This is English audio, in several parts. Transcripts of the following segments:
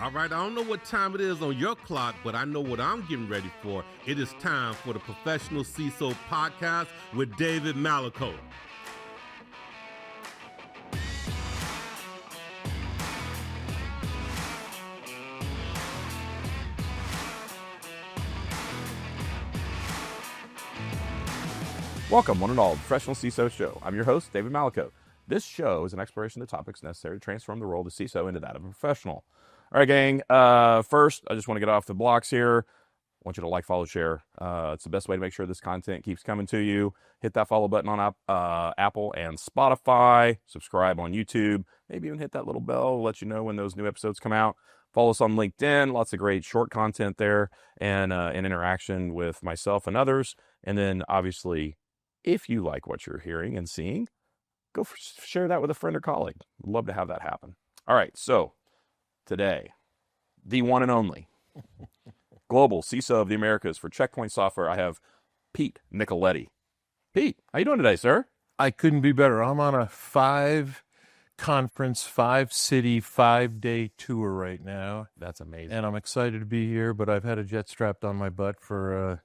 All right, I don't know what time it is on your clock, but I know what I'm getting ready for. It is time for the Professional CISO podcast with David Malicoat. Welcome, one and all, to the Professional CISO Show. I'm your host, David Malicoat. This show is an exploration of the topics necessary to transform the role of CISO into that of a professional. All right, gang. First, I just want to get off the blocks here. I want you to like, follow, share. It's the best way to make sure this content keeps coming to you. Hit that follow button on Apple and Spotify. Subscribe on YouTube. Maybe even hit that little bell to let you know when those new episodes come out. Follow us on LinkedIn. Lots of great short content there and interaction with myself and others. And then, obviously, if you like what you're hearing and seeing, go share that with a friend or colleague. We'd love to have that happen. All right, so today, the one and only Global CISO of the Americas for Checkpoint Software, I have Pete Nicoletti. Pete, how you doing today, sir? I couldn't be better. I'm on a 5-conference, 5-city, 5-day tour right now. That's amazing. And I'm excited to be here, but I've had a jet strapped on my butt for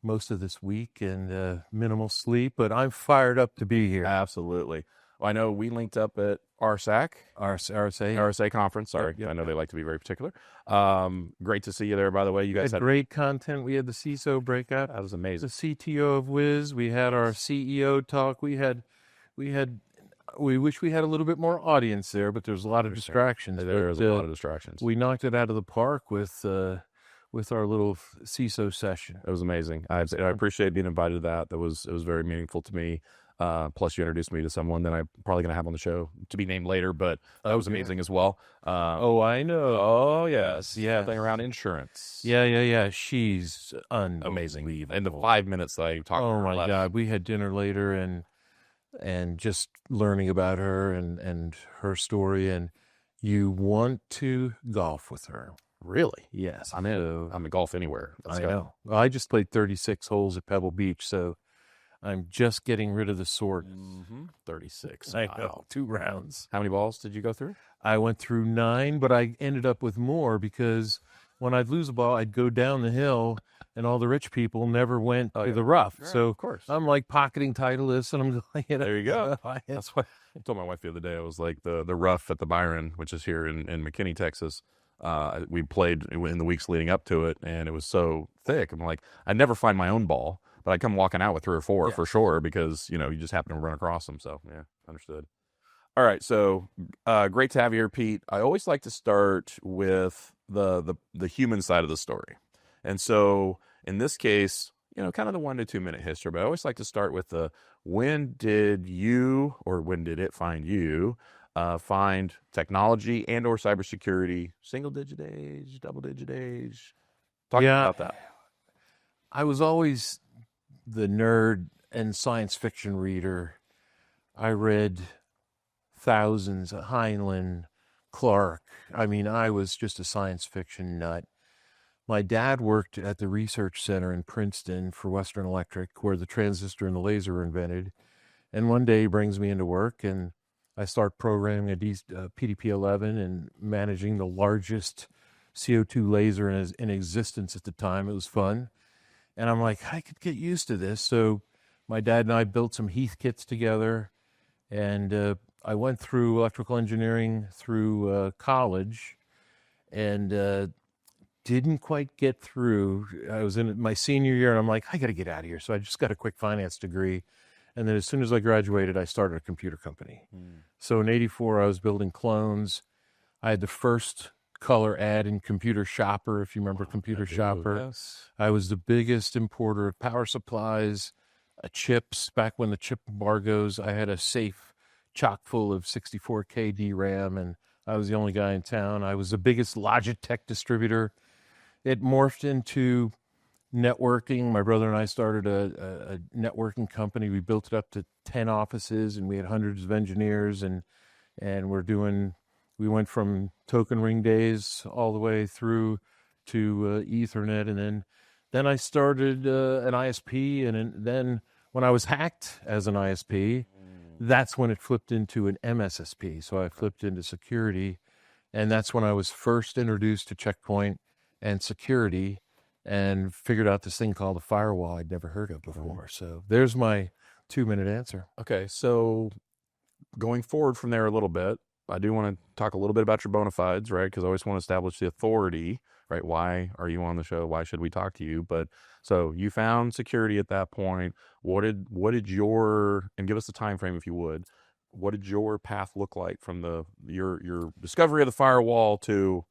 most of this week and minimal sleep, but I'm fired up to be here. Absolutely. Well, I know we linked up at RSA conference. Sorry. Yep. I know they like to be very particular. Great to see you there, by the way. You guys had great content. We had the CISO breakout. That was amazing. The CTO of Wiz. We had our CEO talk. We wish we had a little bit more audience there, but there's a lot of distractions. There's a lot of distractions. We knocked it out of the park with our little CISO session. It was amazing. I appreciate being invited to that. It was very meaningful to me. Plus, you introduced me to someone that I'm probably going to have on the show to be named later, but that was amazing as well. I know. Oh, yes. Yeah. Something around insurance. Yeah. She's amazing. In the 5 minutes that I talked to her. Oh, my God. We had dinner later and just learning about her and her story, and you want to golf with her. Really? Yes. I'm in golf anywhere. I know. Well, I just played 36 holes at Pebble Beach, so I'm just getting rid of the soreness. 36. I know. 2 rounds. How many balls did you go through? I went through 9, but I ended up with more because when I'd lose a ball, I'd go down the hill, and all the rich people never went to the rough. Right, so of course. I'm like pocketing Titleist, and I'm going, there you go. That's what I told my wife the other day. I was like, the rough at the Byron, which is here in McKinney, Texas. We played in the weeks leading up to it, and it was so thick. I'm like, I never find my own ball, but I come walking out with 3 or 4 for sure because, you just happen to run across them. So, yeah, understood. All right, so great to have you here, Pete. I always like to start with the human side of the story. And so, in this case, kind of the 1 to 2 minute history, but I always like to start with when did you, or when did it find you, find technology and or cybersecurity, single-digit age, double-digit age? Talk about that. I was always the nerd and science fiction reader. I read thousands of Heinlein, Clarke. I mean, I was just a science fiction nut. My dad worked at the research center in Princeton for Western Electric, where the transistor and the laser were invented. And one day he brings me into work, and I start programming a PDP-11 and managing the largest CO2 laser in existence at the time. It was fun. And I'm like, I could get used to this. So my dad and I built some Heathkits together. And I went through electrical engineering through college and didn't quite get through. I was in my senior year, and I'm like, I got to get out of here. So I just got a quick finance degree. And then as soon as I graduated, I started a computer company. So in '84, I was building clones. I had the first color ad in Computer Shopper, if you remember Computer Shopper. Yes. I was the biggest importer of power supplies, chips. Back when the chip embargoes, I had a safe chock full of 64K DRAM, and I was the only guy in town. I was the biggest Logitech distributor. It morphed into networking. My brother and I started a networking company. We built it up to 10 offices, and we had hundreds of engineers, and we went from token ring days all the way through to Ethernet, and then I started an ISP, and then when I was hacked as an ISP, that's when it flipped into an MSSP. So I flipped into security, And that's when I was first introduced to checkpoint and security and figured out this thing called a firewall I'd never heard of before. So there's my 2-minute answer. Okay, so going forward from there a little bit, I do want to talk a little bit about your bona fides, right? Because I always want to establish the authority, right? Why are you on the show? Why should we talk to you? But so you found security at that point. What did your, and give us the time frame if you would, what did your path look like from your discovery of the firewall to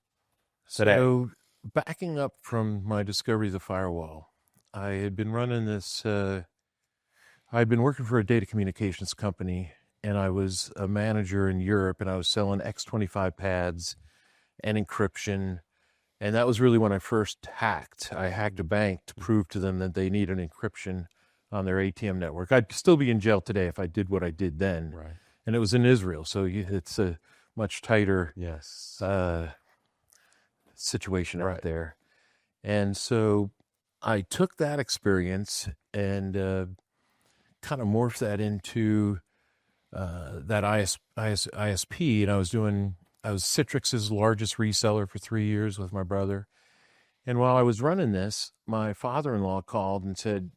today? So backing up from my discovery of the firewall, I had been running this, I'd been working for a data communications company, and I was a manager in Europe, and I was selling X25 pads and encryption. And that was really when I first hacked. I hacked a bank to prove to them that they need an encryption on their ATM network. I'd still be in jail today if I did what I did then. Right. And it was in Israel, so it's a much tighter Yes. situation Right. out there. And so I took that experience and kind of morphed that into that ISP, and I was Citrix's largest reseller for 3 years with my brother. And while I was running this, my father-in-law called and said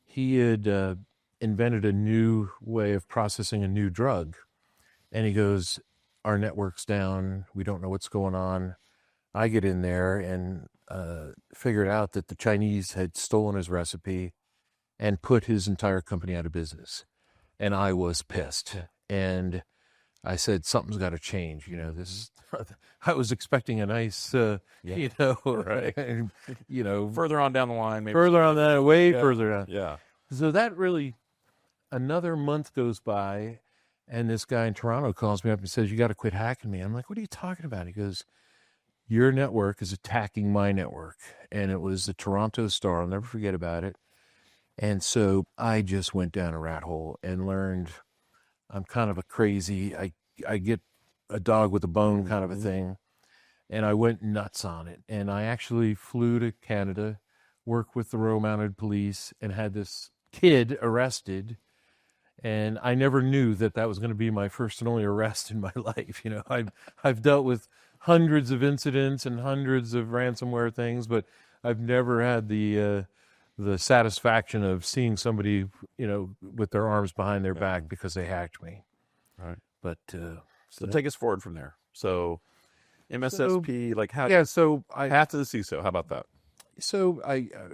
he had invented a new way of processing a new drug. And he goes, our network's down. We don't know what's going on. I get in there and figured out that the Chinese had stolen his recipe and put his entire company out of business. And I was pissed. And I said, something's got to change. This is, I was expecting a nice, right. Further on down the line, maybe. Further on that, way Yeah. further on. Yeah. So that really, another month goes by, and this guy in Toronto calls me up and says, you got to quit hacking me. I'm like, what are you talking about? He goes, your network is attacking my network. And it was the Toronto Star. I'll never forget about it. And so I just went down a rat hole and learned I'm kind of a crazy, I get a dog with a bone kind of a thing. And I went nuts on it. And I actually flew to Canada, worked with the Royal Mounted Police, and had this kid arrested. And I never knew that was going to be my first and only arrest in my life. I've dealt with hundreds of incidents and hundreds of ransomware things, but I've never had the satisfaction of seeing somebody, with their arms behind their back because they hacked me. Right. But So take us forward from there. So MSSP, so I path to the CISO. How about that? So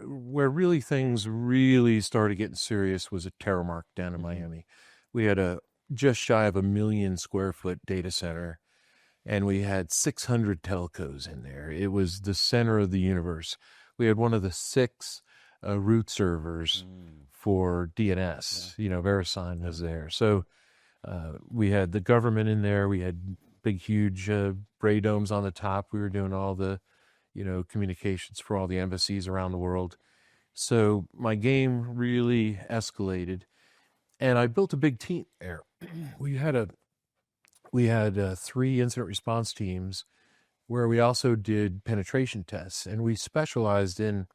where really things really started getting serious was at Terramark down in Miami. We had a just shy of 1 million square foot data center, and we had 600 telcos in there. It was the center of the universe. We had one of the 6 root servers for DNS. VeriSign was there. So we had the government in there. We had big, huge Bray domes on the top. We were doing all the communications for all the embassies around the world. So my game really escalated, and I built a big team there. We had 3 incident response teams where we also did penetration tests, and we specialized in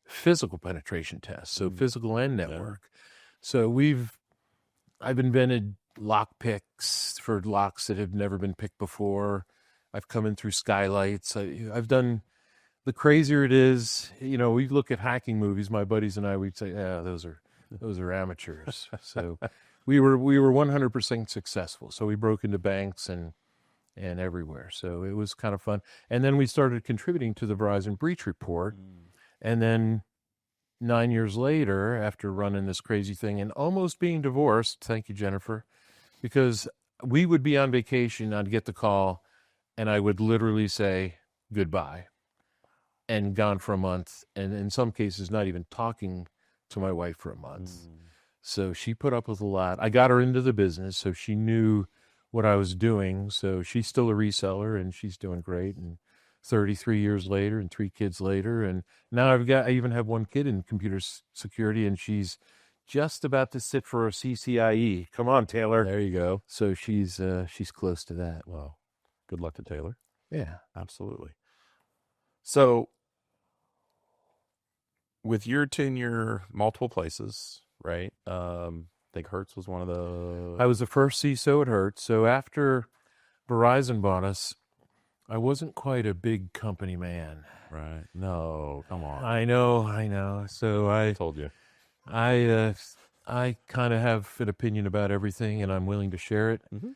physical penetration tests, so physical and network. So I've invented lock picks for locks that have never been picked before. I've come in through skylights. I've done. The crazier it is, we look at hacking movies, my buddies and I, we'd say, yeah, those are amateurs. So we were 100% successful. So we broke into banks and everywhere. So it was kind of fun. And then we started contributing to the Verizon breach report. And then 9 years later, after running this crazy thing and almost being divorced, thank you, Jennifer, because we would be on vacation, I'd get the call, and I would literally say goodbye. And gone for a month, and in some cases not even talking to my wife for a month. So she put up with a lot. I got her into the business, so she knew what I was doing. So she's still a reseller, and she's doing great. And 33 years later, and 3 kids later, and now I even have 1 kid in computer security, and she's just about to sit for a CCIE. Come on, Taylor. There you go. So she's close to that. Well, good luck to Taylor. Yeah, absolutely. So, with your tenure, multiple places, right? I think Hertz was one of the... I was the first CISO at Hertz. So after Verizon bought us, I wasn't quite a big company man. Right. No, come on. I know. So I told you. I kind of have an opinion about everything, and I'm willing to share it. Mm-hmm.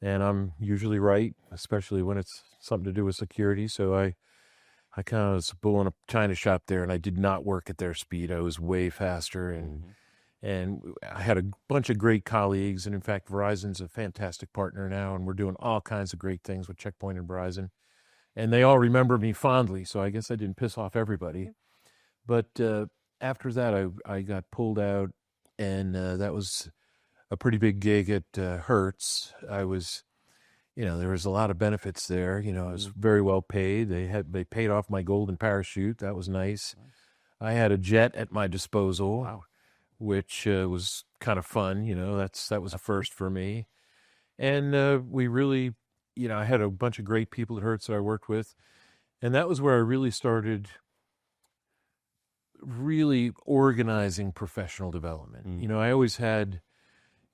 And I'm usually right, especially when it's something to do with security. So I kind of was bull in a china shop there, and I did not work at their speed. I was way faster, and I had a bunch of great colleagues. And in fact, Verizon's a fantastic partner now, and we're doing all kinds of great things with Checkpoint and Verizon. And they all remember me fondly, so I guess I didn't piss off everybody. But after that, I got pulled out, and that was a pretty big gig at Hertz. I was, there was a lot of benefits there. I was very well paid. They paid off my golden parachute. That was nice. I had a jet at my disposal, Wow. which was kind of fun. That was a first for me. And we really, I had a bunch of great people at Hertz that I worked with. And that was where I really started really organizing professional development. I always had,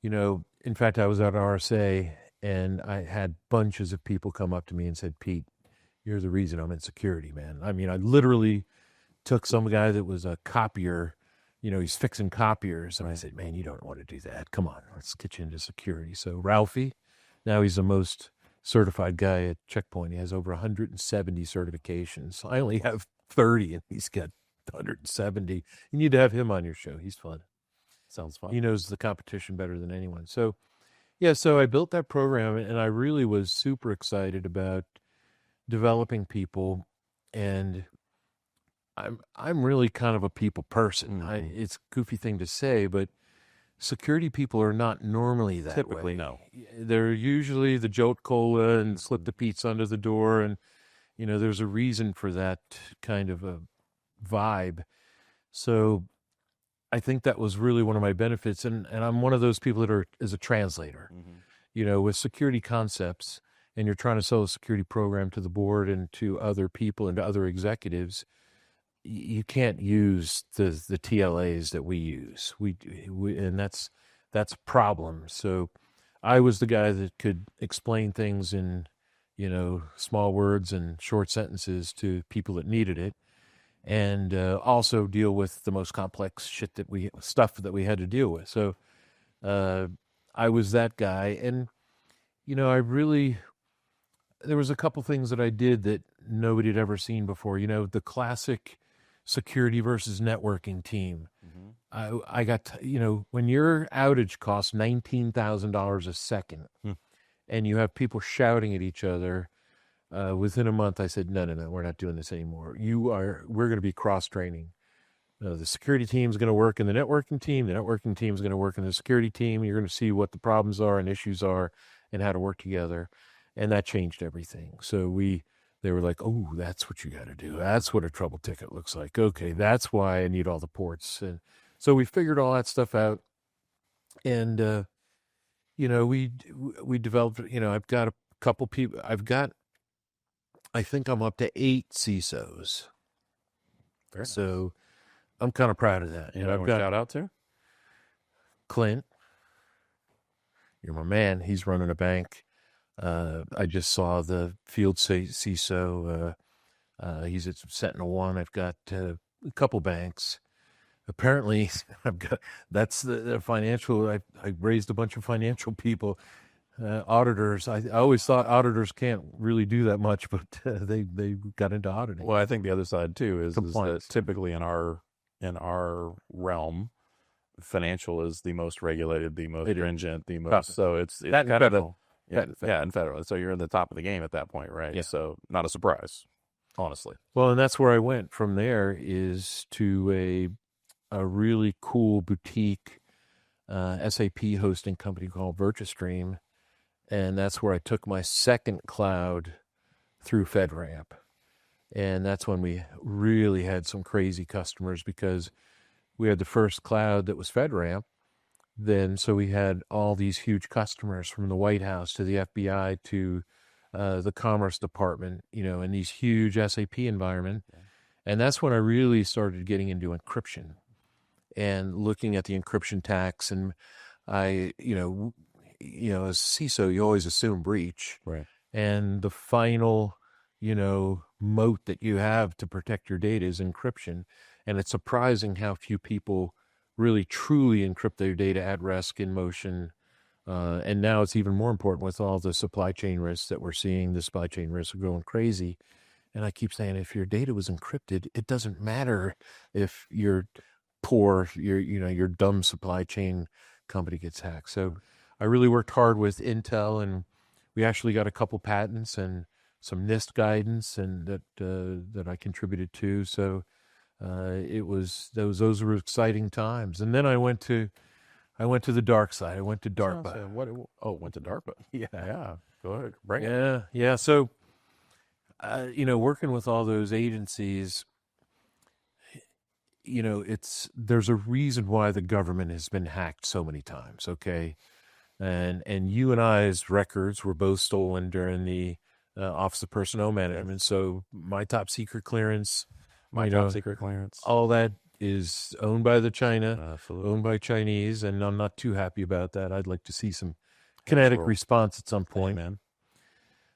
in fact, I was at RSA and I had bunches of people come up to me and said, Pete, you're the reason I'm in security, man. I mean, I literally took some guy that was a copier, he's fixing copiers. And I said, man, you don't want to do that. Come on, let's get you into security. So Ralphie, now he's the most certified guy at Checkpoint. He has over 170 certifications. I only have 30 and he's got 170. You need to have him on your show. He's fun. Sounds fun. He knows the competition better than anyone. So, so I built that program, and I really was super excited about developing people. And I'm really kind of a people person. It's a goofy thing to say, but security people are not normally that Typically, way. no. They're usually the jolt cola and slip the pizza under the door, and there's a reason for that kind of a vibe. So I think that was really one of my benefits, and I'm one of those people that is a translator. With security concepts, and you're trying to sell a security program to the board and to other people and to other executives, you can't use the TLAs that we use. We and that's a problem. So I was the guy that could explain things in small words and short sentences to people that needed it, and also deal with the most complex stuff that we had to deal with. So I was that guy, and there was a couple things that I did that nobody had ever seen before. The classic security versus networking team. I got, when your outage costs $19,000 a second, and you have people shouting at each other, within a month, I said, no, we're not doing this anymore. We're going to be cross-training. The security team is going to work in the networking team. The networking team is going to work in the security team. You're going to see what the problems are and issues are and how to work together. And that changed everything. So they were like, oh, that's what you got to do. That's what a trouble ticket looks like. Okay, that's why I need all the ports. And so we figured all that stuff out. And, we developed, I've got a couple people. I think I'm up to 8 CISOs. Very nice. So I'm kind of proud of that. I've got shout out to Clint. You're my man. He's running a bank. I just saw the field CISO. He's at Sentinel One. I've got a couple banks. Apparently, that's the financial. I raised a bunch of financial people. Auditors. I always thought auditors can't really do that much, but they got into auditing. Well, I think the other side too is that typically in our realm, financial is the most regulated, the most stringent, the most. So it's that kind federal. And federal. So you're in the top of the game at that point, right? Yeah. So not a surprise, honestly. Well, and that's where I went from there is to a really cool boutique SAP hosting company called VirtuStream. And that's where I took my second cloud through FedRAMP. And that's when we really had some crazy customers because we had the first cloud that was FedRAMP. So we had all these huge customers from the White House to the FBI to the Commerce Department, in these huge SAP environment. Yeah. And that's when I really started getting into encryption and looking at the encryption tax. And I, as CISO, you always assume breach. Right. And the final moat that you have to protect your data is encryption. And it's surprising how few people really truly encrypt their data at rest, in motion. And now it's even more important with all the supply chain risks that we're seeing. The supply chain risks are going crazy. And I keep saying, if your data was encrypted, it doesn't matter if you're poor, your dumb supply chain company gets hacked. So I really worked hard with Intel, and we actually got a couple patents and some NIST guidance, and that I contributed to. So those were exciting times. And then I went to the dark side. I went to DARPA. Went to DARPA. Yeah. Go ahead. Bring it. Yeah. So, working with all those agencies, there's a reason why the government has been hacked so many times. Okay. And you and I's records were both stolen during the Office of Personnel Management. So my top secret clearance, all that is owned by China, Absolutely. owned by Chinese, and I'm not too happy about that. I'd like to see some kinetic response at some point. Man.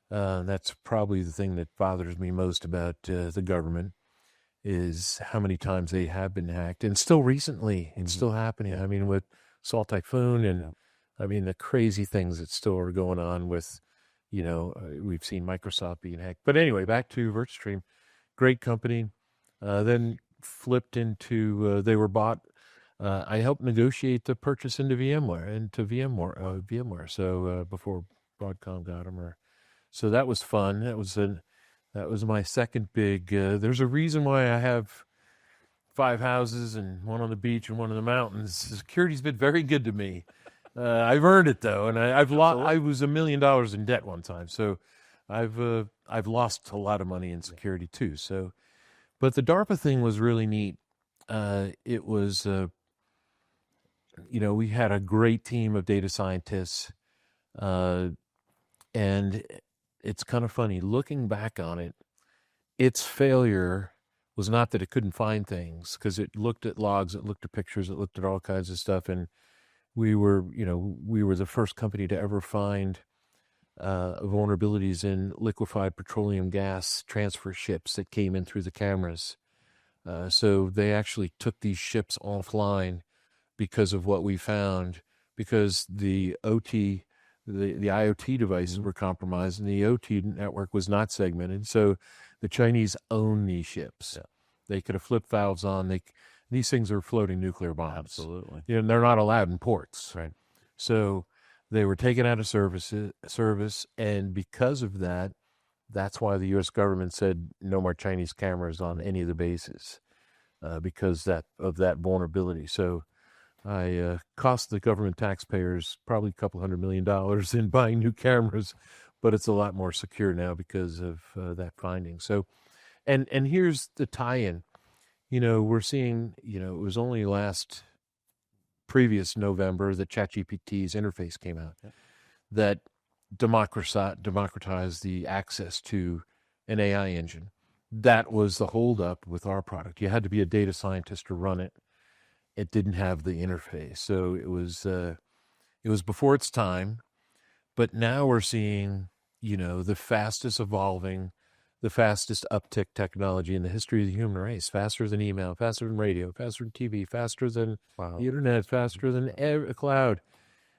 That's probably the thing that bothers me most about the government, is how many times they have been hacked, and still recently, it's still happening. I mean, with Salt Typhoon, and I mean the crazy things that still are going on with, we've seen Microsoft being hacked. But anyway, back to VirtuStream, great company. Then flipped into they were bought. I helped negotiate the purchase into VMware. So before Broadcom got them, so that was fun. That was my second big. There's a reason why I have 5 houses, and one on the beach and one in the mountains. Security's been very good to me. I've earned it though, and I've lost. I was $1 million in debt one time, so I've lost a lot of money in security too. So, but the DARPA thing was really neat. It was, we had a great team of data scientists, and it's kind of funny looking back on it. Its failure was not that it couldn't find things, because it looked at logs, it looked at pictures, it looked at all kinds of stuff, and we were the first company to ever find vulnerabilities in liquefied petroleum gas transfer ships that came in through the cameras. So they actually took these ships offline because of what we found, because the OT, the IoT devices were compromised, and the OT network was not segmented. So the Chinese own these ships. Yeah. They could have flipped valves on. These things are floating nuclear bombs. Absolutely. They're not allowed in ports. Right. So they were taken out of service, and because of that, that's why the U.S. government said no more Chinese cameras on any of the bases, because of that vulnerability. So I cost the government taxpayers probably a couple $100 million in buying new cameras, but it's a lot more secure now because of that finding. So, and here's the tie-in. We're seeing, it was only previous November that ChatGPT's interface came out, that democratized the access to an AI engine. That was the holdup with our product. You had to be a data scientist to run it. It didn't have the interface, so it was before its time. But now we're seeing, the fastest evolving, the fastest uptick technology in the history of the human race, faster than email, faster than radio, faster than TV, faster than the internet, faster than cloud.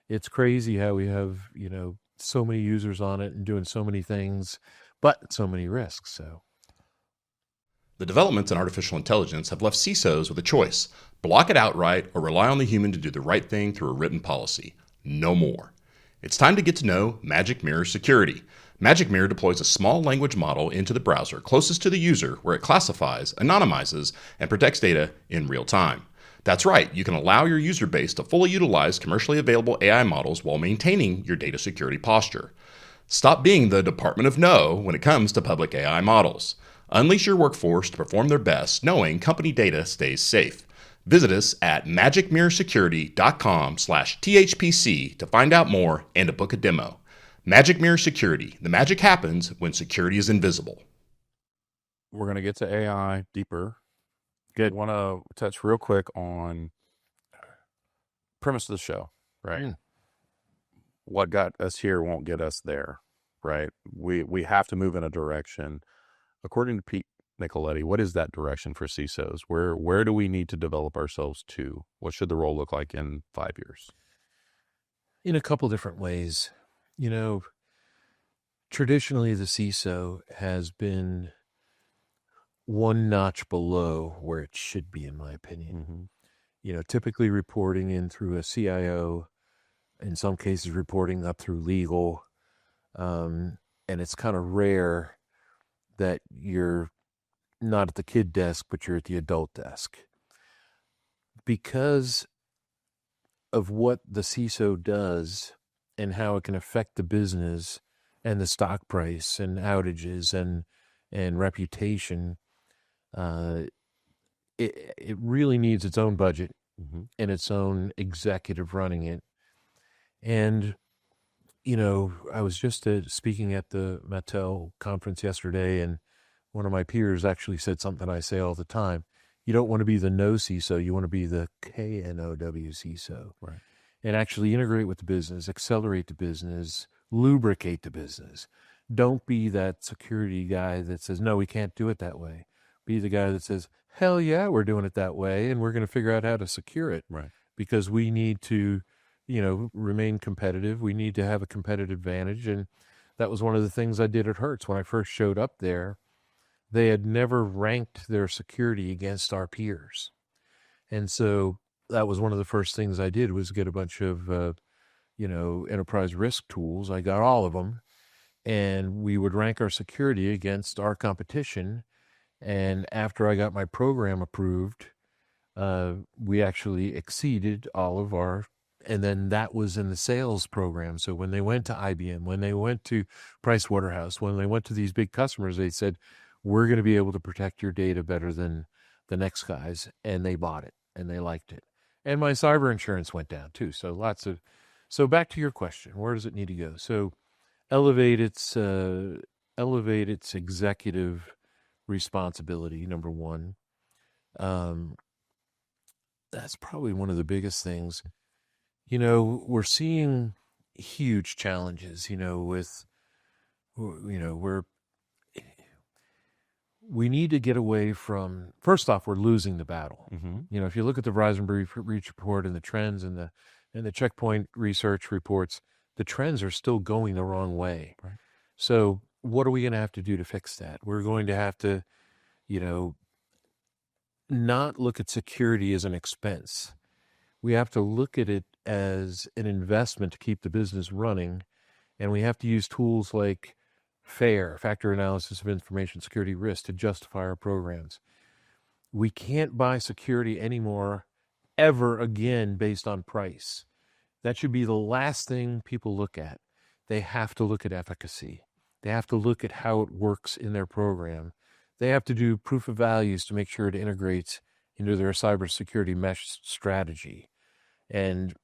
It's crazy how we have, so many users on it and doing so many things, but so many risks. So the developments in artificial intelligence have left CISOs with a choice: block it outright or rely on the human to do the right thing through a written policy. No more. It's time to get to know Magic Mirror Security. Magic Mirror deploys a small language model into the browser closest to the user, where it classifies, anonymizes, and protects data in real time. That's right, you can allow your user base to fully utilize commercially available AI models while maintaining your data security posture. Stop being the Department of No when it comes to public AI models. Unleash your workforce to perform their best, knowing company data stays safe. Visit us at magicmirrorsecurity.com/THPC to find out more and to book a demo. Magic Mirror Security. The magic happens when security is invisible. We're going to get to AI deeper. Good. I want to touch real quick on premise of the show, right? What got us here won't get us there. right? We have to move in a direction. According to Pete Nicoletti, what is that direction for CISOs? Where do we need to develop ourselves to? What should the role look like in 5 years? In a couple different ways. Traditionally, the CISO has been one notch below where it should be, in my opinion. Typically reporting in through a CIO, in some cases reporting up through legal. And it's kind of rare that you're not at the kid desk, but you're at the adult desk. Because of what the CISO does and how it can affect the business and the stock price and outages and reputation, it really needs its own budget and its own executive running it. And, I was just speaking at the Mattel conference yesterday, and one of my peers actually said something I say all the time. You don't want to be the no CISO, you want to be the KNOW CISO. Right. And actually integrate with the business, accelerate the business, lubricate the business. Don't be that security guy that says, no, we can't do it that way. Be the guy that says, hell yeah, we're doing it that way, and we're going to figure out how to secure it. Right. Because we need to, remain competitive. We need to have a competitive advantage. And that was one of the things I did at Hertz when I first showed up there. They had never ranked their security against our peers. And so that was one of the first things I did was get a bunch of, enterprise risk tools. I got all of them, and we would rank our security against our competition. And after I got my program approved, we actually exceeded all of our, and then that was in the sales program. So when they went to IBM, when they went to Price Waterhouse, when they went to these big customers, they said, we're going to be able to protect your data better than the next guys. And they bought it and they liked it. And my cyber insurance went down too. So back to your question, where does it need to go? So elevate its executive responsibility, number one. That's probably one of the biggest things. We're seeing huge challenges, we need to get away from, first off, we're losing the battle. If you look at the Verizon Breach report and the trends and the Checkpoint research reports, the trends are still going the wrong way. Right. So what are we going to have to do to fix that? We're going to have to, not look at security as an expense. We have to look at it as an investment to keep the business running. And we have to use tools like factor analysis of information security risk to justify our programs. We can't buy security anymore, ever again, based on price. That should be the last thing people look at. They have to look at efficacy. They have to look at how it works in their program. They have to do proof of values to make sure it integrates into their cybersecurity mesh strategy. And,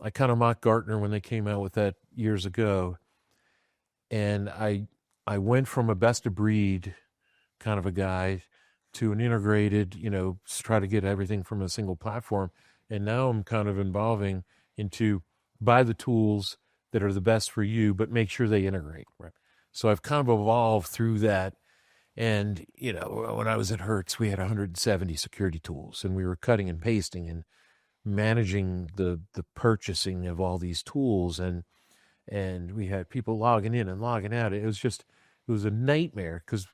I kind of mocked Gartner when they came out with that years ago. And I went from a best of breed kind of a guy to an integrated, try to get everything from a single platform. And now I'm kind of evolving into buy the tools that are the best for you, but make sure they integrate. Right. So I've kind of evolved through that. And, when I was at Hertz, we had 170 security tools, and we were cutting and pasting and managing the purchasing of all these tools. And we had people logging in and logging out. It was a nightmare because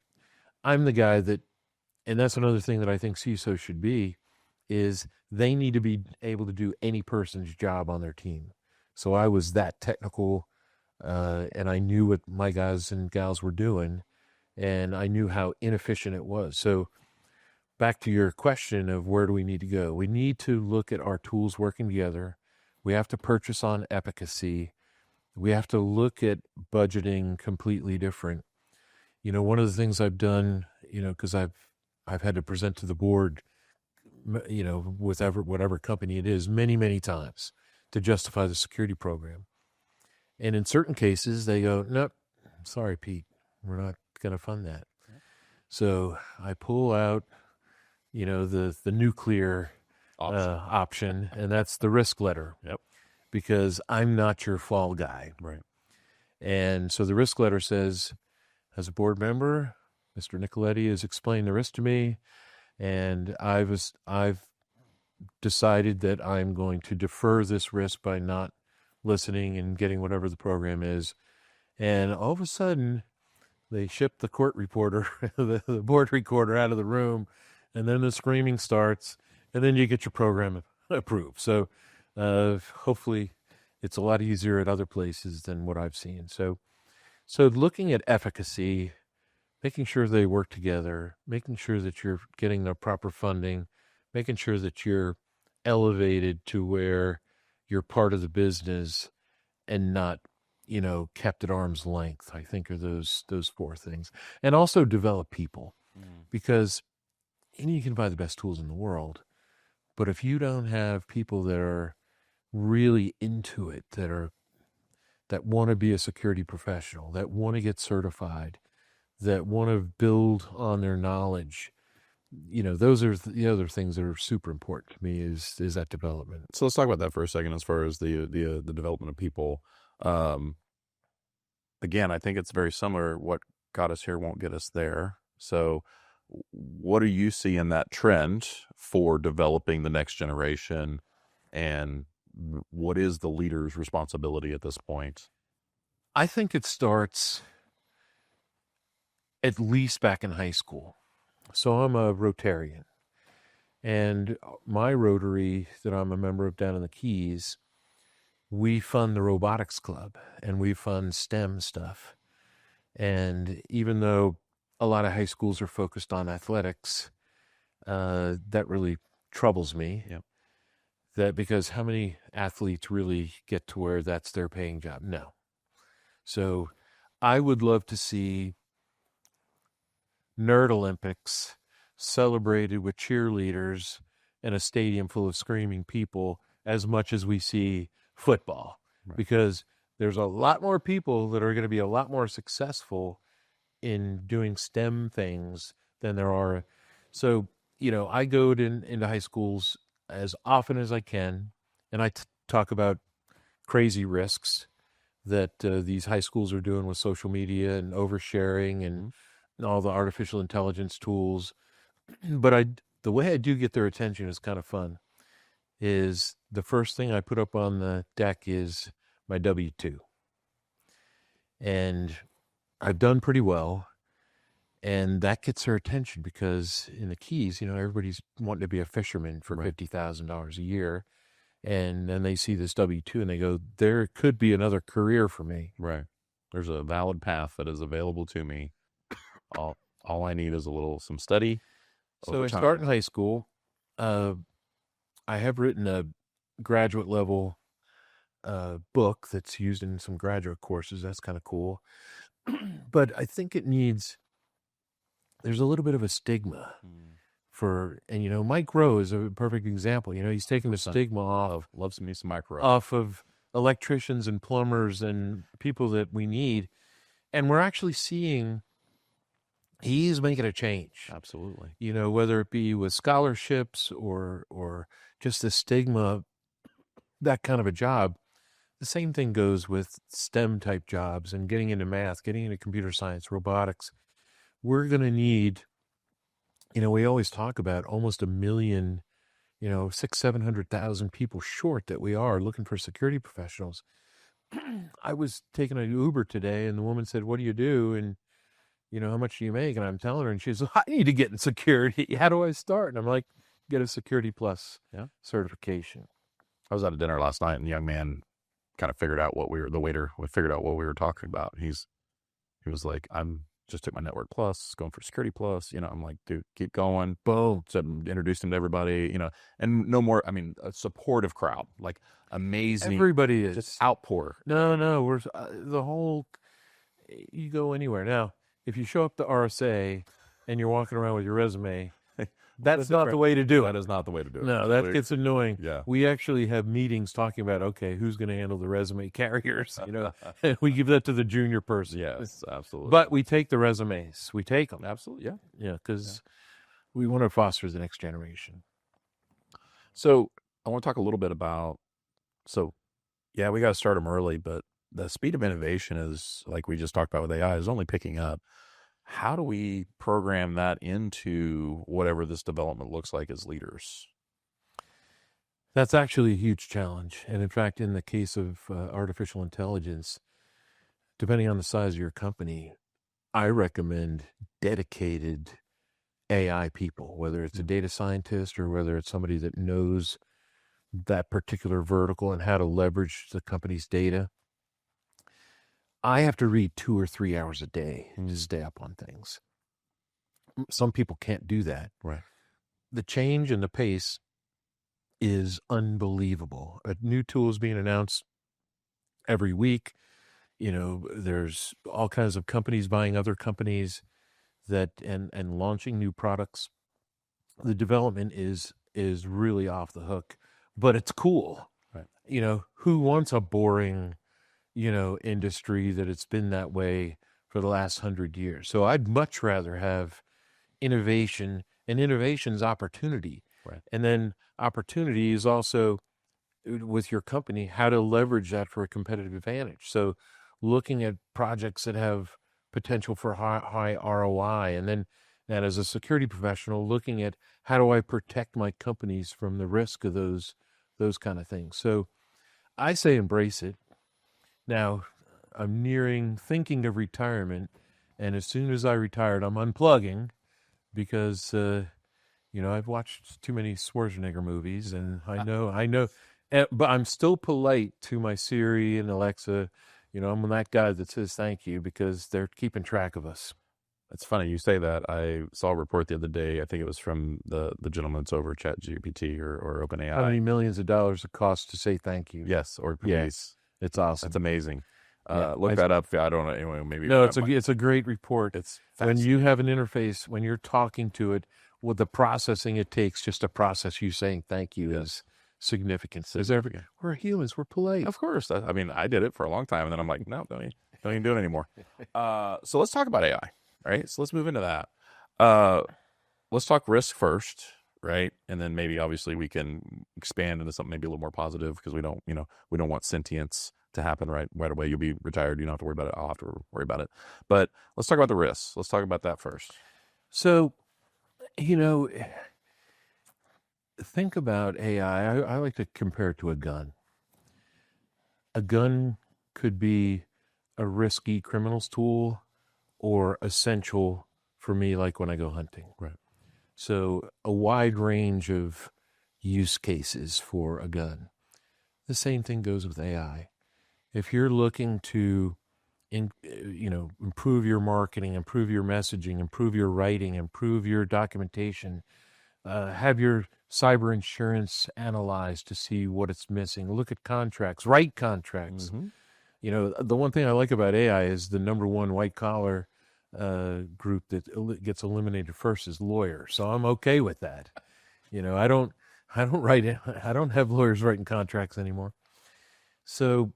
I'm the guy that, and that's another thing that I think CISO should be, is they need to be able to do any person's job on their team. So I was that technical, and I knew what my guys and gals were doing, and I knew how inefficient it was. So back to your question of where do we need to go? We need to look at our tools working together. We have to purchase on efficacy. We have to look at budgeting completely different. One of the things I've done, because I've had to present to the board, with whatever company it is, many, many times to justify the security program. And in certain cases, they go, nope, sorry, Pete, we're not going to fund that. So I pull out, the nuclear option, and that's the risk letter. Yep. Because I'm not your fall guy. Right. And so the risk letter says, as a board member, Mr. Nicoletti has explained the risk to me, and I've decided that I'm going to defer this risk by not listening and getting whatever the program is. And all of a sudden, they ship the court reporter, the board recorder out of the room, and then the screaming starts, and then you get your program approved. So hopefully it's a lot easier at other places than what I've seen. So looking at efficacy, making sure they work together, making sure that you're getting the proper funding, making sure that you're elevated to where you're part of the business and not, kept at arm's length, I think are those 4 things. And also develop people, because you can buy the best tools in the world, but if you don't have people that are really into it, that want to be a security professional, that want to get certified, that want to build on their knowledge, those are the other things that are super important to me is that development. So let's talk about that for a second as far as the development of people. Again, I think it's very similar. What got us here won't get us there. So what do you see in that trend for developing the next generation, and what is the leader's responsibility at this point? I think it starts at least back in high school. So I'm a Rotarian, and my Rotary that I'm a member of down in the Keys, we fund the robotics club and we fund STEM stuff. And even though a lot of high schools are focused on athletics, that really troubles me. Yeah. That because how many athletes really get to where that's their paying job? No. So I would love to see Nerd Olympics celebrated with cheerleaders and a stadium full of screaming people as much as we see football, right? Because there's a lot more people that are going to be a lot more successful in doing STEM things than there are. So, I go into high schools as often as I can, and I talk about crazy risks that these high schools are doing with social media and oversharing and all the artificial intelligence tools. But the way I do get their attention is kind of fun. Is the first thing I put up on the deck is my W-2. And I've done pretty well. And that gets their attention because in the Keys, everybody's wanting to be a fisherman for $50,000 a year. And then they see this W-2 and they go, there could be another career for me. Right. There's a valid path that is available to me. All I need is some study. So I start in high school. I have written a graduate level book that's used in some graduate courses. That's kind of cool. But I think there's a little bit of a stigma and Mike Rowe is a perfect example. He's taking the stigma off. Loves me some Mike Rowe. Off of electricians and plumbers and people that we need. And we're actually seeing he's making a change. Absolutely. Whether it be with scholarships or just the stigma, that kind of a job. The same thing goes with STEM type jobs and getting into math, getting into computer science, robotics. We're going to need, we always talk about almost 1 million, 700,000 people short that we are looking for security professionals. I was taking an Uber today and the woman said, "What do you do?" And how much do you make? And I'm telling her, and she's like, "I need to get in security. How do I start?" And I'm like, get a Security Plus certification. I was at a dinner last night, and the young man kind of figured out the waiter figured out what we were talking about. He was like, just took my Network Plus, going for Security Plus. I'm like, dude, keep going. Boom. So introduced him to everybody, and no more, a supportive crowd, like amazing. Everybody is. Just outpour. No, we're the whole, you go anywhere. Now, if you show up to RSA and you're walking around with your resume, that's not the way to do it. That is not the way to do it. No, that gets annoying. Yeah. We actually have meetings talking about, okay, who's going to handle the resume carriers? We give that to the junior person. Yes, absolutely. But we take the resumes. We take them. Absolutely, yeah. Yeah, because we want to foster the next generation. So I want to talk a little bit about, we got to start them early, but the speed of innovation is, like we just talked about with AI, is only picking up. How do we program that into whatever this development looks like as leaders? That's actually a huge challenge. And in fact, in the case of artificial intelligence, depending on the size of your company, I recommend dedicated AI people, whether it's a data scientist or whether it's somebody that knows that particular vertical and how to leverage the company's data. I have to read 2 or 3 hours a day to stay up on things. Some people can't do that. Right. The change and the pace is unbelievable. A new tool is being announced every week. There's all kinds of companies buying other companies that and launching new products. The development is really off the hook, but it's cool. Right. Who wants a boring, industry that it's been that way for the last 100 years? So I'd much rather have innovation, and innovation's opportunity. Right. And then opportunity is also with your company, how to leverage that for a competitive advantage. So looking at projects that have potential for high ROI, and then as a security professional, looking at how do I protect my companies from the risk of those kind of things. So I say embrace it. Now, I'm thinking of retirement, and as soon as I retired, I'm unplugging because, I've watched too many Schwarzenegger movies, and I know, but I'm still polite to my Siri and Alexa. I'm that guy that says thank you because they're keeping track of us. It's funny you say that. I saw a report the other day. I think it was from the gentleman that's over ChatGPT or OpenAI. How many millions of dollars it costs to say thank you? Yes, or please. Yes, it's awesome. That's amazing. Yeah, look that up. I don't know. Anyway, maybe. No, it's a great report. It's when you have an interface, when you're talking to it, with the processing it takes just to process you saying thank you is significant. We're humans. We're polite. Of course. I did it for a long time, and then I'm like, no, don't even do it anymore. So let's talk about AI, right? So let's move into that. Let's talk risk first, right? And then maybe obviously we can expand into something maybe a little more positive because we don't want sentience to happen right away. You'll be retired. You don't have to worry about it. I'll have to worry about it. But let's talk about the risks. Let's talk about that first. So, think about AI. I like to compare it to a gun. A gun could be a risky criminal's tool or essential for me, like when I go hunting. Right. So a wide range of use cases for a gun. The same thing goes with AI. If you're looking to, improve your marketing, improve your messaging, improve your writing, improve your documentation, have your cyber insurance analyzed to see what it's missing, look at contracts, write contracts. Mm-hmm. The one thing I like about AI is the number one white collar group that gets eliminated first is lawyers. So I'm okay with that. I don't have lawyers writing contracts anymore. So,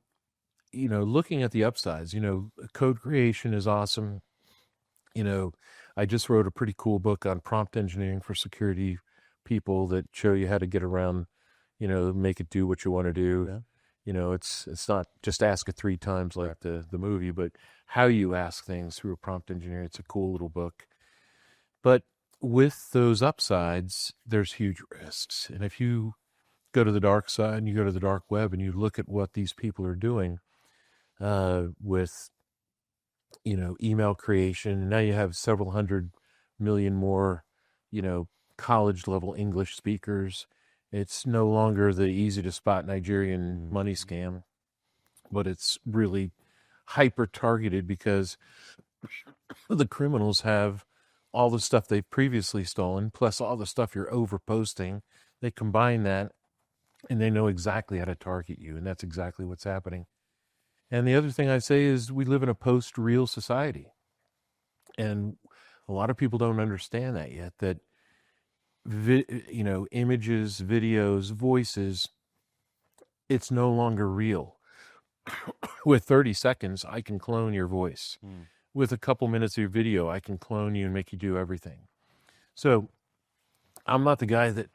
looking at the upsides, code creation is awesome. I just wrote a pretty cool book on prompt engineering for security people that show you how to get around, make it do what you want to do. Yeah. It's not just ask it 3 times like the movie, but how you ask things through a prompt engineer. It's a cool little book. But with those upsides, there's huge risks. And if you go to the dark side and you go to the dark web and you look at what these people are doing with, email creation, and now you have several 100 million more, college level English speakers. It's no longer the easy to spot Nigerian money scam, but it's really hyper targeted because the criminals have all the stuff they've previously stolen, plus all the stuff you're over posting. They combine that and they know exactly how to target you. And that's exactly what's happening. And the other thing I say is we live in a post-real society. And a lot of people don't understand that yet, that images, videos, voices, it's no longer real. With 30 seconds, I can clone your voice. With a couple minutes of your video, I can clone you and make you do everything. So I'm not the guy that...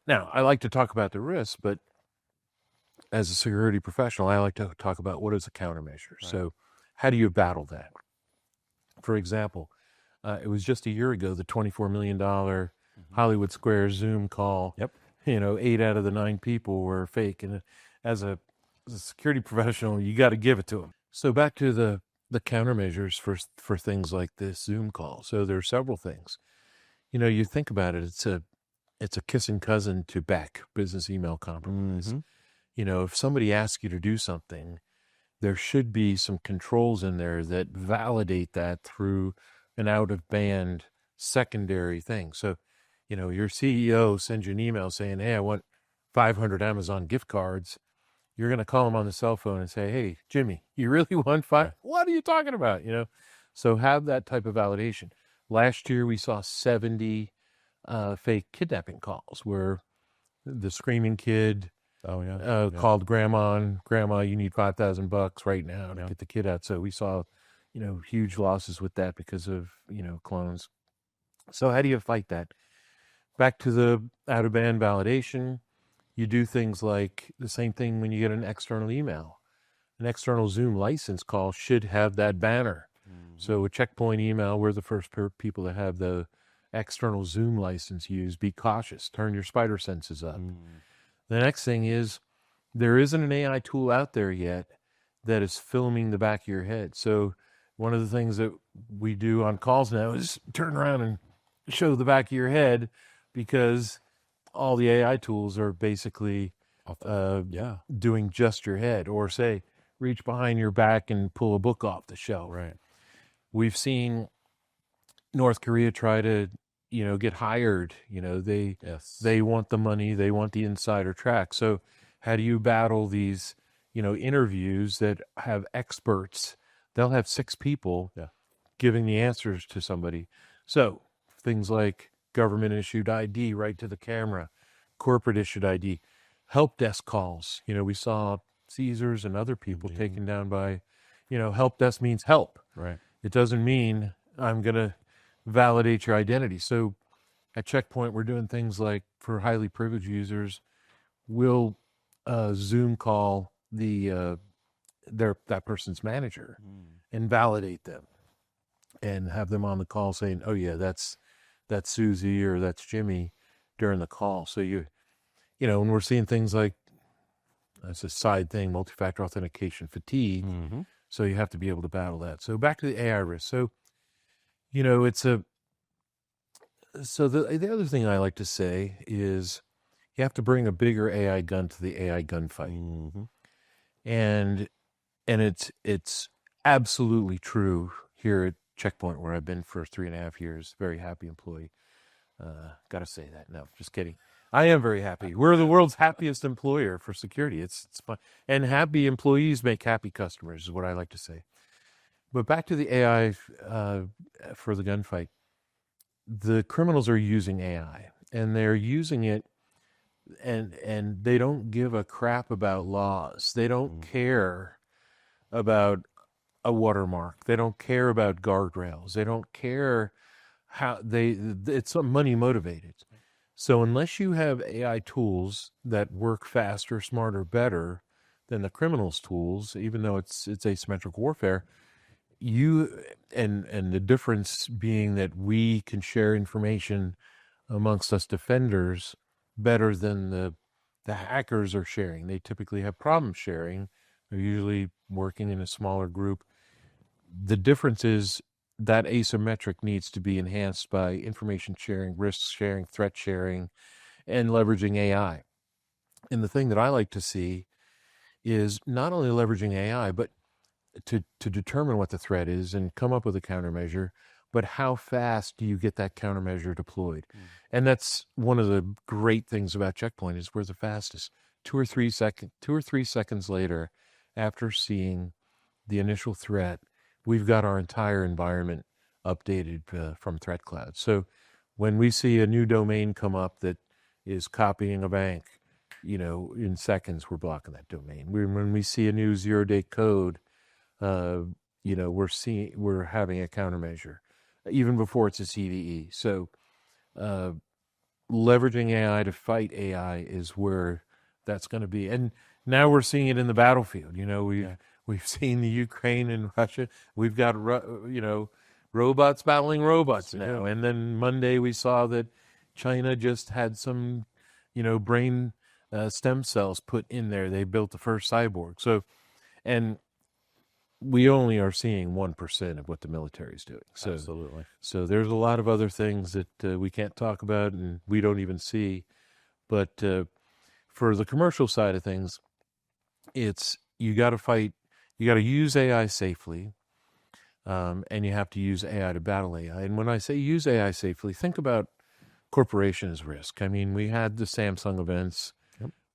Now, I like to talk about the risks, but, as a security professional, I like to talk about what is a countermeasure. So how do you battle that? For example, it was just a year ago, the $24 million Hollywood Square Zoom call. Yep. 8 out of the 9 people were fake. And as a security professional, you got to give it to them. So back to the countermeasures for things like this Zoom call. So there are several things. You think about it, it's a kissing cousin to back business email compromise. If somebody asks you to do something, there should be some controls in there that validate that through an out-of-band secondary thing. So, your CEO sends you an email saying, hey, I want 500 Amazon gift cards. You're going to call him on the cell phone and say, hey, Jimmy, you really want 5? What are you talking about? So have that type of validation. Last year, we saw 70 fake kidnapping calls where the screaming kid called grandma, and grandma, you need $5,000 right now to get the kid out. So we saw, huge losses with that because of, clones. So how do you fight that? Back to the out-of-band validation, you do things like the same thing when you get an external email. An external Zoom license call should have that banner. So a checkpoint email, we're the first people to have the external Zoom license used. Be cautious. Turn your spider senses up. The next thing is there isn't an AI tool out there yet that is filming the back of your head. So one of the things that we do on calls now is turn around and show the back of your head, because all the AI tools are basically doing just your head, or say, reach behind your back and pull a book off the shelf. Right. We've seen North Korea try to, get hired. They want the money, they want the insider track. So how do you battle these, interviews that have experts? They'll have 6 people giving the answers to somebody. So things like government issued ID right to the camera, corporate issued ID, help desk calls. We saw Caesars and other people taken down by, help desk means help. Right. It doesn't mean I'm going to validate your identity. So at Checkpoint, we're doing things like, for highly privileged users, we'll Zoom call that person's manager and validate them, and have them on the call saying, oh yeah, that's Susie or that's Jimmy during the call. So when we're seeing things like, that's a side thing, multi-factor authentication fatigue. So you have to be able to battle that. So back to the AI risk. So, the other thing I like to say is you have to bring a bigger AI gun to the AI gunfight. And it's absolutely true here at Checkpoint, where I've been for 3.5 years. Very happy employee. Got to say that. No, just kidding. I am very happy. We're the world's happiest employer for security. It's fun. And happy employees make happy customers is what I like to say. But back to the AI for the gunfight. The criminals are using AI, and they're using it, and they don't give a crap about laws. They don't care about a watermark. They don't care about guardrails. They don't care how it's money motivated. So unless you have AI tools that work faster, smarter, better than the criminals' tools, even though it's asymmetric warfare, and the difference being that we can share information amongst us defenders better than the hackers are sharing. They typically have problem sharing. They're usually working in a smaller group. The difference is that asymmetric needs to be enhanced by information sharing, risk sharing, threat sharing, and leveraging AI. And the thing that I like to see is not only leveraging AI, but to determine what the threat is and come up with a countermeasure, but how fast do you get that countermeasure deployed? And that's one of the great things about Checkpoint is we're the fastest. 2 or 3 seconds later, after seeing the initial threat, we've got our entire environment updated from Threat Cloud. So when we see a new domain come up that is copying a bank, in seconds, we're blocking that domain. When we see a new zero-day code, we're having a countermeasure, even before it's a CVE. So leveraging AI to fight AI is where that's going to be. And Now we're seeing it in the battlefield. We've seen the Ukraine and Russia. We've got robots battling robots now. And then Monday we saw that China just had some brain stem cells put in there. They built the first cyborg. So, and we only are seeing 1% of what the military is doing. So, Absolutely. So there's a lot of other things that we can't talk about and we don't even see. But for the commercial side of things, it's you got to fight. You got to use AI safely, and you have to use AI to battle AI. And when I say use AI safely, think about corporation as risk. I mean, we had the Samsung events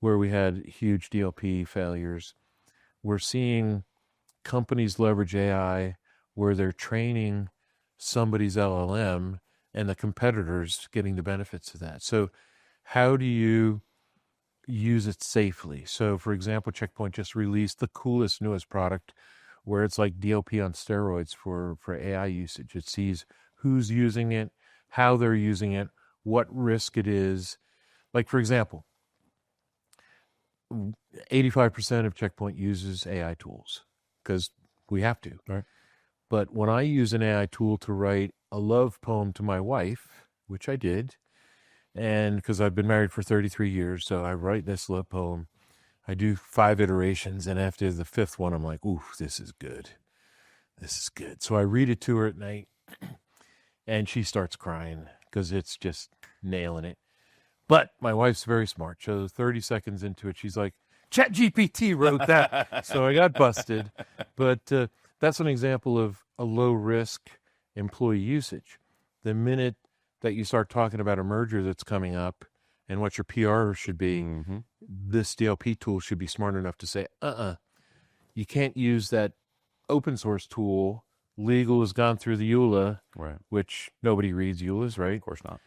where we had huge DLP failures. We're seeing companies leverage AI where they're training somebody's LLM and the competitors getting the benefits of that. So how do you use it safely? So, for example, Checkpoint just released the coolest, newest product where it's like DLP on steroids for AI usage. It sees who's using it, how they're using it, what risk it is. Like, for example, 85% of Checkpoint uses AI tools because we have to. Right. But when I use an AI tool to write a love poem to my wife, which I did, and because I've been married for 33 years, so I write this love poem. I do 5 iterations, and after the 5th one, I'm like, ooh, this is good. This is good. So I read it to her at night, and she starts crying because it's just nailing it. But my wife's very smart. So 30 seconds into it, she's like, ChatGPT wrote that. So I got busted. But that's an example of a low-risk employee usage. The minute that you start talking about a merger that's coming up and what your PR should be, this DLP tool should be smart enough to say, you can't use that open source tool. Legal has gone through the EULA, Right. which nobody reads EULAs, right? Of course not.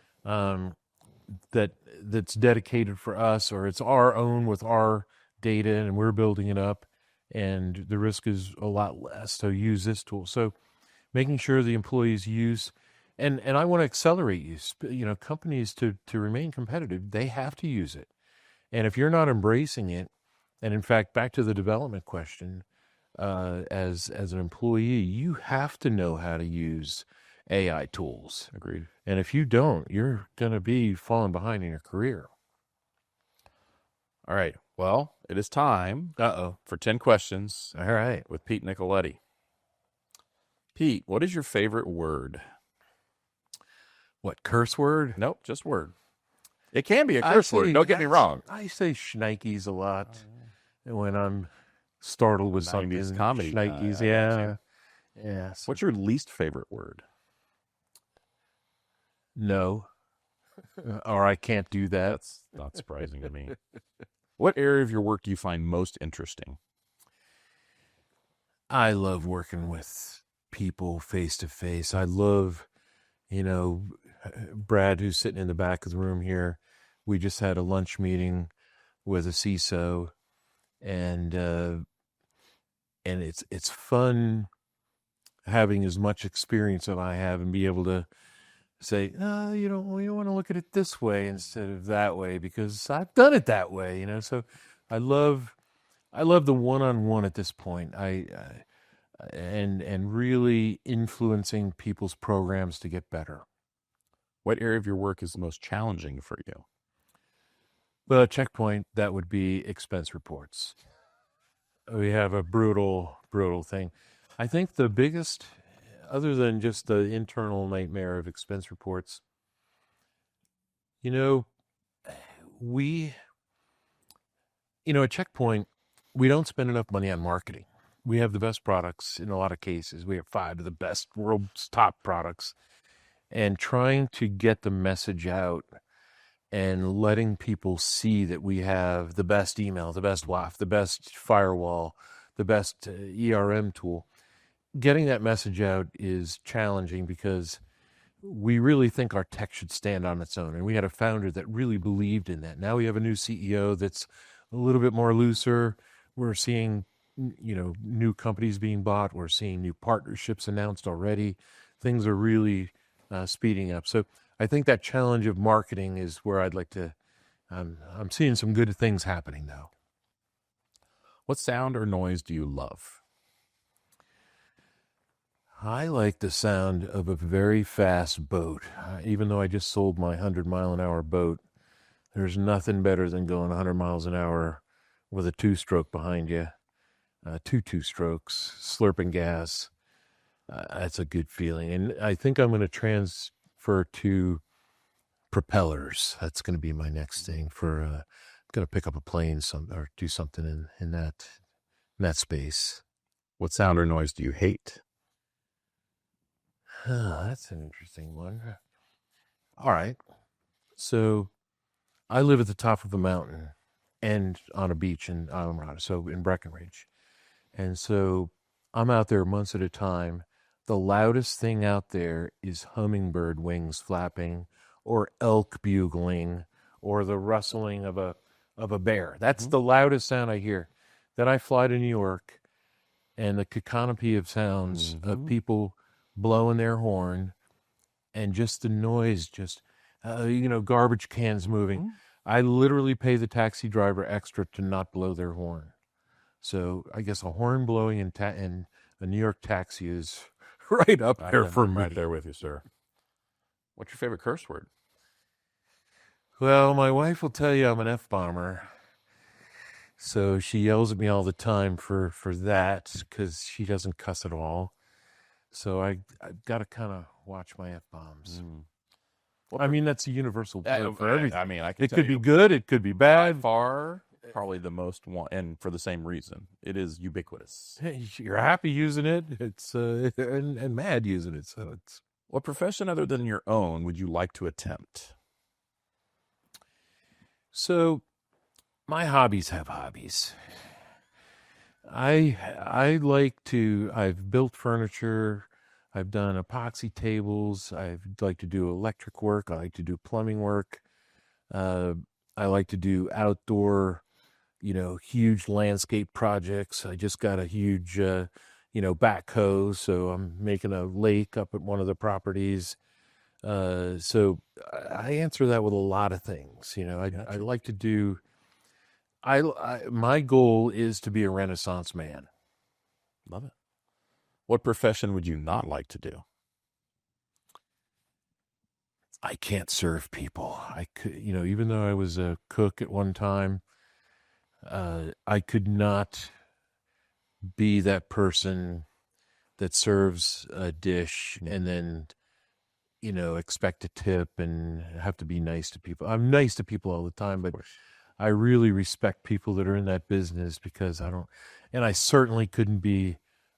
That's dedicated for us, or it's our own with our data and we're building it up, and the risk is a lot less. So use this tool. So making sure the employees use, and I want to accelerate use. Companies to remain competitive, they have to use it. And if you're not embracing it, and in fact, back to the development question, as an employee, you have to know how to use AI tools. Agreed. And if you don't, you're going to be falling behind in your career. All right. Well, it is time for 10 questions All right. with Pete Nicoletti. Pete, what is your favorite word? What, curse word? Nope, just word. It can be a curse word. Don't get me wrong. I say shnikes a lot when I'm startled with 90s something. comedy. Shnikes, I yeah. Yes. What's your least favorite word? No. Or I can't do that. That's not surprising to me. What area of your work do you find most interesting? I love working with people face to face. I love, Brad, who's sitting in the back of the room here. We just had a lunch meeting with a CISO, and it's fun having as much experience as I have and be able to say, you want to look at it this way instead of that way because I've done it that way, So I love the one-on-one at this point. And really influencing people's programs to get better. What area of your work is the most challenging for you? Well, at Checkpoint, that would be expense reports. We have a brutal thing. I think the biggest, other than just the internal nightmare of expense reports, at Checkpoint, we don't spend enough money on marketing. We have the best products in a lot of cases. We have 5 of the best world's top products. And trying to get the message out and letting people see that we have the best email, the best WAF, the best firewall, the best ERM tool. Getting that message out is challenging because we really think our tech should stand on its own. And we had a founder that really believed in that. Now we have a new CEO that's a little bit more looser. We're seeing new companies being bought. We're seeing new partnerships announced already. Things are really speeding up. So I think that challenge of marketing is where I'd like to, I'm seeing some good things happening now. What sound or noise do you love? I like the sound of a very fast boat. Even though I just sold my 100-mile-an-hour boat, there's nothing better than going 100 miles an hour with a two-stroke behind you. Two-strokes, slurping gas. That's a good feeling. And I think I'm going to transfer to propellers. That's going to be my next thing for, I'm going to pick up a plane or do something in that space. What sound or noise do you hate? That's an interesting one. All right. So I live at the top of a mountain and on a beach in Breckenridge. And so I'm out there months at a time. The loudest thing out there is hummingbird wings flapping or elk bugling or the rustling of a bear. That's the loudest sound I hear. Then I fly to New York and the cacophony of sounds of people blowing their horn and just the noise, garbage cans moving. I literally pay the taxi driver extra to not blow their horn. So I guess a horn blowing in a New York taxi is right up there for me. Right there with you, sir. What's your favorite curse word? Well, my wife will tell you I'm an F-bomber. So she yells at me all the time for that because she doesn't cuss at all. So I've got to kind of watch my F-bombs. I mean, that's a universal word for everything. I mean, it could be good, it could be bad. By far, probably the most one, and for the same reason, it is ubiquitous. You're happy using it. It's and mad using it. So it's. What profession other than your own would you like to attempt? So, my hobbies have hobbies. I like to. I've built furniture. I've done epoxy tables. I like to do electric work. I like to do plumbing work. I like to do outdoor, huge landscape projects. I just got a huge, backhoe, so I'm making a lake up at one of the properties. So I answer that with a lot of things. I like to do. My goal is to be a Renaissance man. Love it. What profession would you not like to do? I can't serve people. I could, even though I was a cook at one time, I could not be that person that serves a dish and then, expect a tip and have to be nice to people. I'm nice to people all the time, but I really respect people that are in that business because I certainly couldn't be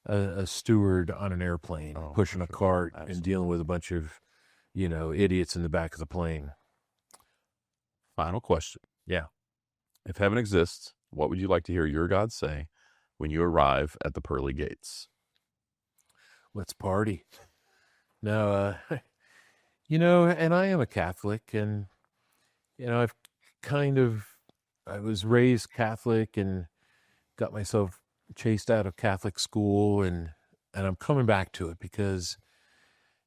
a steward on an airplane, pushing a cart and dealing with a bunch of, idiots in the back of the plane. Final question. Yeah. If heaven exists, what would you like to hear your God say when you arrive at the pearly gates? Let's party. No, and I am a Catholic, and, I was raised Catholic and got myself chased out of Catholic school, and I'm coming back to it because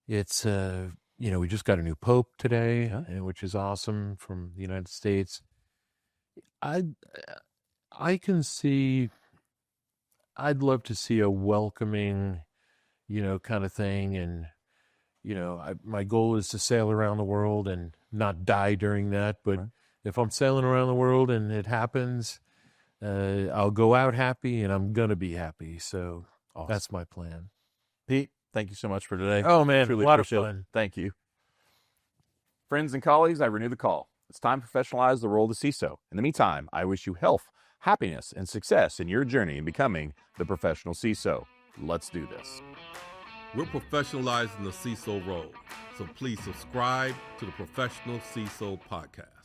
it's, we just got a new Pope today, which is awesome, from the United States. I can see, I'd love to see a welcoming, kind of thing. And, my goal is to sail around the world and not die during that. But if I'm sailing around the world and it happens, I'll go out happy and I'm going to be happy. So That's my plan. Pete, thank you so much for today. Oh, man, Truly a lot of appreciate fun. it. Thank you. Friends and colleagues, I renew the call. It's time to professionalize the role of the CISO. In the meantime, I wish you health, happiness, and success in your journey in becoming the professional CISO. Let's do this. We're professionalizing the CISO role, so please subscribe to the Professional CISO podcast.